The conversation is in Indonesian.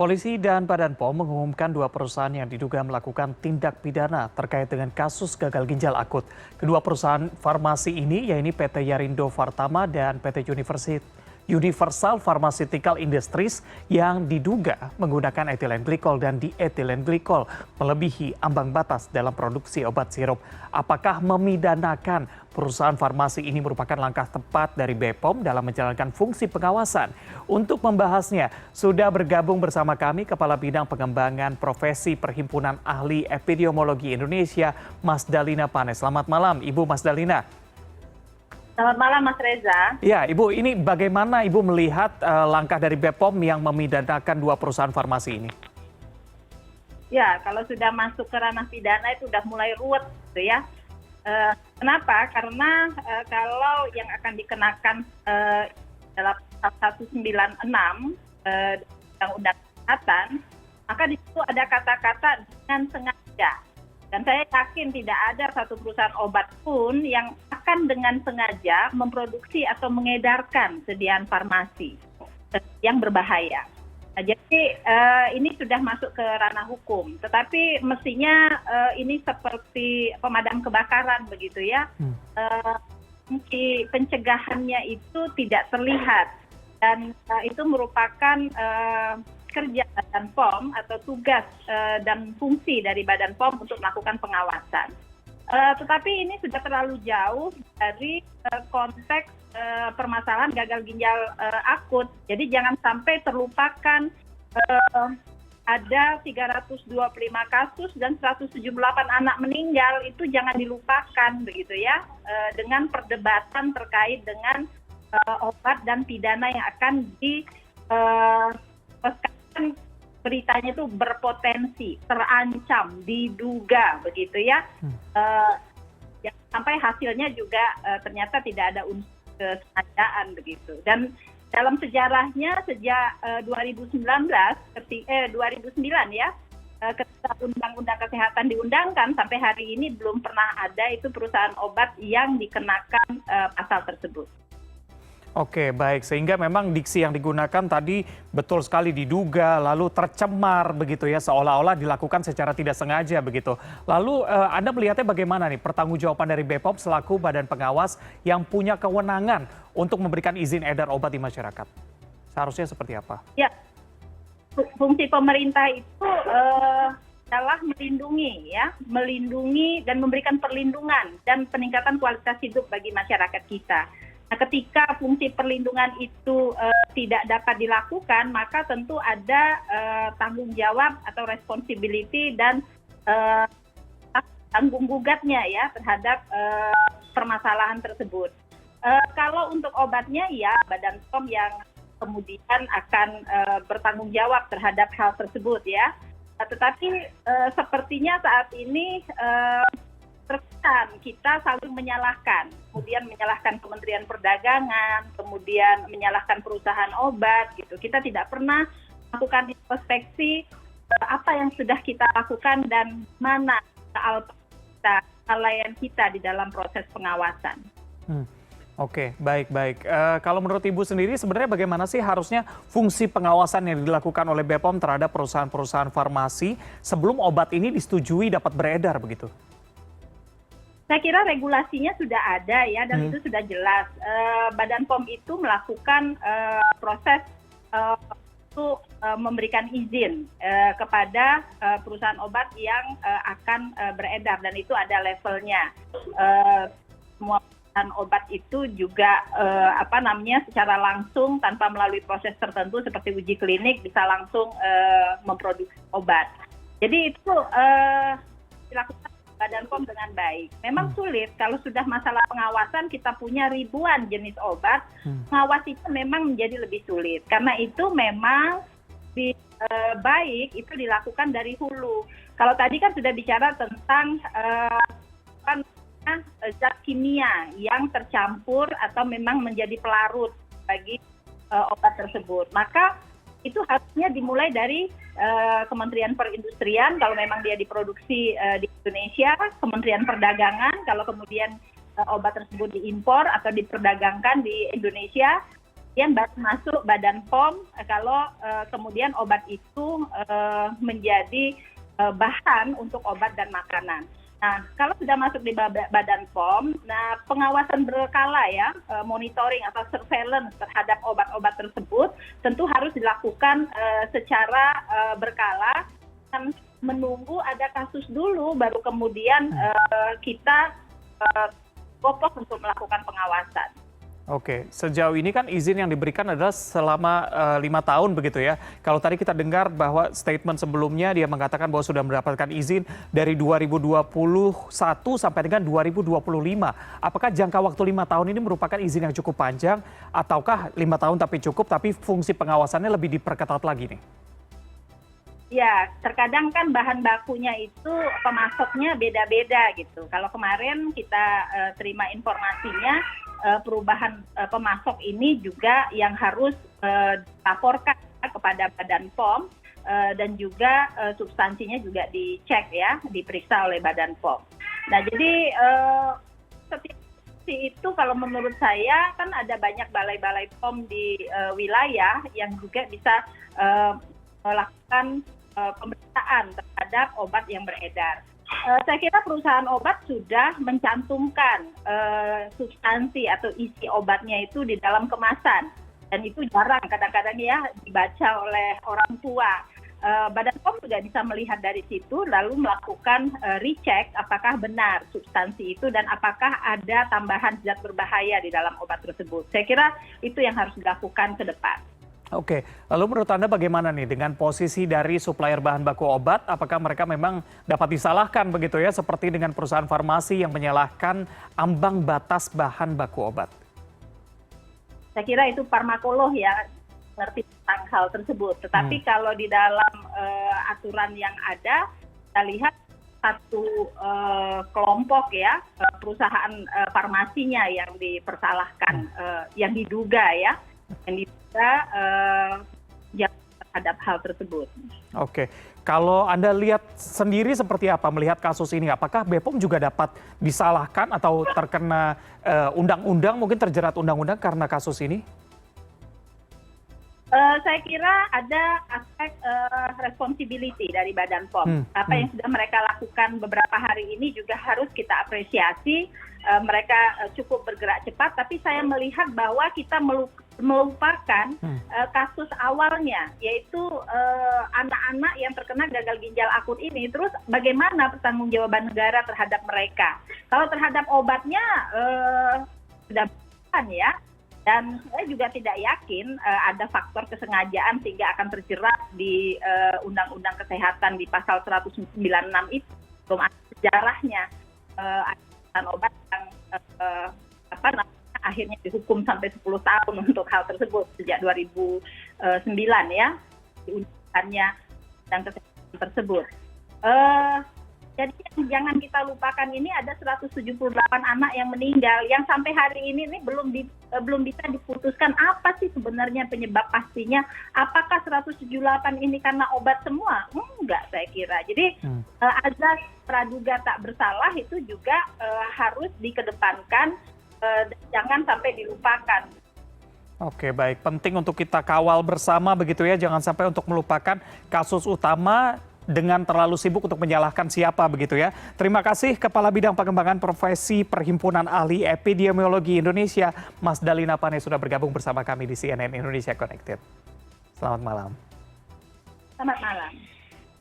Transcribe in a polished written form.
Polisi dan Badan POM mengumumkan dua perusahaan yang diduga melakukan tindak pidana terkait dengan kasus gagal ginjal akut. Kedua perusahaan farmasi ini yaitu PT Yarindo Fartama dan PT Universal Pharmaceutical Industries yang diduga menggunakan etilen glikol dan dietilen glikol melebihi ambang batas dalam produksi obat sirup. Apakah memidanakan perusahaan farmasi ini merupakan langkah tepat dari BPOM dalam menjalankan fungsi pengawasan? Untuk membahasnya, sudah bergabung bersama kami Kepala Bidang Pengembangan Profesi Perhimpunan Ahli Epidemiologi Indonesia, Mas Dalina Pane. Selamat malam, Ibu Mas Dalina. Selamat malam Mas Reza. Ya, Ibu, ini bagaimana Ibu melihat langkah dari BPOM yang memidanakan dua perusahaan farmasi ini? Ya, kalau sudah masuk ke ranah pidana itu sudah mulai ruwet, gitu ya. Kenapa? Karena kalau yang akan dikenakan dalam 196 Undang-Undang Kesehatan, maka di situ ada kata-kata dengan sengaja. Dan saya yakin tidak ada satu perusahaan obat pun yang akan dengan sengaja memproduksi atau mengedarkan sediaan farmasi yang berbahaya. Nah, jadi ini sudah masuk ke ranah hukum, tetapi mestinya ini seperti pemadam kebakaran begitu ya. Fungsi pencegahannya itu tidak terlihat dan itu merupakan kerja Badan POM atau tugas dan fungsi dari Badan POM untuk melakukan pengawasan. Tetapi ini sudah terlalu jauh dari konteks permasalahan gagal ginjal akut. Jadi jangan sampai terlupakan ada 325 kasus dan 178 anak meninggal, itu jangan dilupakan begitu ya, dengan perdebatan terkait dengan obat dan pidana yang akan beritanya itu berpotensi, terancam, diduga begitu ya. Sampai hasilnya juga ternyata tidak ada unsur kesengajaan begitu. Dan dalam sejarahnya sejak 2009 ya, ketika Undang-Undang Kesehatan diundangkan sampai hari ini belum pernah ada itu perusahaan obat yang dikenakan pasal tersebut. Oke, baik. Sehingga memang diksi yang digunakan tadi betul sekali diduga, lalu tercemar begitu ya, seolah-olah dilakukan secara tidak sengaja begitu. Lalu Anda melihatnya bagaimana nih pertanggungjawaban dari BPOM selaku badan pengawas yang punya kewenangan untuk memberikan izin edar obat di masyarakat? Seharusnya seperti apa? Ya, fungsi pemerintah itu adalah melindungi dan memberikan perlindungan dan peningkatan kualitas hidup bagi masyarakat kita. Nah, ketika fungsi perlindungan itu tidak dapat dilakukan, maka tentu ada tanggung jawab atau responsibility dan tanggung gugatnya ya terhadap permasalahan tersebut. Kalau untuk obatnya ya Badan POM yang kemudian akan bertanggung jawab terhadap hal tersebut ya. Tetapi sepertinya saat ini terkesan kita saling menyalahkan, kemudian menyalahkan Kementerian Perdagangan, kemudian menyalahkan perusahaan obat gitu. Kita tidak pernah melakukan introspeksi apa yang sudah kita lakukan dan mana kelalaian kita di dalam proses pengawasan. Oke, baik. Kalau menurut Ibu sendiri sebenarnya bagaimana sih harusnya fungsi pengawasan yang dilakukan oleh BPOM terhadap perusahaan-perusahaan farmasi sebelum obat ini disetujui dapat beredar begitu? Saya kira regulasinya sudah ada ya dan itu sudah jelas. Badan POM itu melakukan proses untuk memberikan izin kepada perusahaan obat yang akan beredar dan itu ada levelnya. Semua perusahaan obat itu juga secara langsung tanpa melalui proses tertentu seperti uji klinik bisa langsung memproduksi obat. Jadi itu dilakukan Badan POM dengan baik. Memang sulit kalau sudah masalah pengawasan kita punya ribuan jenis obat, mengawasinya memang menjadi lebih sulit. Karena itu memang baik itu dilakukan dari hulu. Kalau tadi kan sudah bicara tentang zat kimia yang tercampur atau memang menjadi pelarut bagi obat tersebut. Maka itu harusnya dimulai dari Kementerian Perindustrian kalau memang dia diproduksi di Indonesia, Kementerian Perdagangan kalau kemudian obat tersebut diimpor atau diperdagangkan di Indonesia, kemudian baru masuk Badan POM kalau kemudian obat itu menjadi bahan untuk obat dan makanan. Nah, kalau sudah masuk di Badan POM, nah pengawasan berkala ya, monitoring atau surveillance terhadap obat-obat tersebut tentu harus dilakukan secara berkala dan menunggu ada kasus dulu, baru kemudian kita fokus untuk melakukan pengawasan. Oke, sejauh ini kan izin yang diberikan adalah selama 5 tahun begitu ya. Kalau tadi kita dengar bahwa statement sebelumnya dia mengatakan bahwa sudah mendapatkan izin dari 2021 sampai dengan 2025. Apakah jangka waktu 5 tahun ini merupakan izin yang cukup panjang ataukah 5 tahun tapi cukup tapi fungsi pengawasannya lebih diperketat lagi nih? Ya, terkadang kan bahan bakunya itu pemasoknya beda-beda gitu. Kalau kemarin kita terima informasinya perubahan pemasok ini juga yang harus dilaporkan kepada Badan POM dan juga substansinya juga dicek ya, diperiksa oleh Badan POM. Nah, jadi setiap itu kalau menurut saya kan ada banyak balai-balai POM di wilayah yang juga bisa melakukan pemeriksaan terhadap obat yang beredar. Saya kira perusahaan obat sudah mencantumkan substansi atau isi obatnya itu di dalam kemasan. Dan itu jarang kadang-kadang ya dibaca oleh orang tua. Badan POM sudah bisa melihat dari situ lalu melakukan recheck apakah benar substansi itu dan apakah ada tambahan zat berbahaya di dalam obat tersebut. Saya kira itu yang harus dilakukan ke depan. Oke, lalu menurut Anda bagaimana nih dengan posisi dari supplier bahan baku obat? Apakah mereka memang dapat disalahkan begitu ya, seperti dengan perusahaan farmasi yang menyalahkan ambang batas bahan baku obat? Saya kira itu farmakolog ya, ngerti tentang hal tersebut. Tetapi kalau di dalam aturan yang ada, kita lihat satu kelompok ya, perusahaan farmasinya yang dipersalahkan, yang diduga ya, yang diduga terhadap hal tersebut. Oke, kalau Anda lihat sendiri seperti apa melihat kasus ini? Apakah BPOM juga dapat disalahkan atau terkena undang-undang, mungkin terjerat undang-undang karena kasus ini? Saya kira ada aspek responsibility dari Badan POM. Apa yang sudah mereka lakukan beberapa hari ini juga harus kita apresiasi. Mereka cukup bergerak cepat, tapi saya melihat bahwa kita melupakan kasus awalnya, yaitu anak-anak yang terkena gagal ginjal akut ini. Terus bagaimana pertanggungjawaban negara terhadap mereka? Kalau terhadap obatnya sudah bukan ya. Dan saya juga tidak yakin ada faktor kesengajaan sehingga akan terjerat di Undang-Undang Kesehatan di pasal 196 itu. Belum ada sejarahnya ada obat yang akhirnya dihukum sampai 10 tahun untuk hal tersebut sejak 2009 ya, diundangkannya dan kesehatan tersebut. Jadi jangan kita lupakan ini ada 178 anak yang meninggal yang sampai hari ini belum bisa diputuskan apa sih sebenarnya penyebab pastinya. Apakah 178 ini karena obat semua? Enggak, saya kira. Jadi azas praduga tak bersalah itu juga harus dikedepankan dan jangan sampai dilupakan. Oke, baik. Penting untuk kita kawal bersama begitu ya, jangan sampai untuk melupakan kasus utama dengan terlalu sibuk untuk menyalahkan siapa begitu ya. Terima kasih Kepala Bidang Pengembangan Profesi Perhimpunan Ahli Epidemiologi Indonesia, Mas Dalina Pane sudah bergabung bersama kami di CNN Indonesia Connected. Selamat malam. Selamat malam.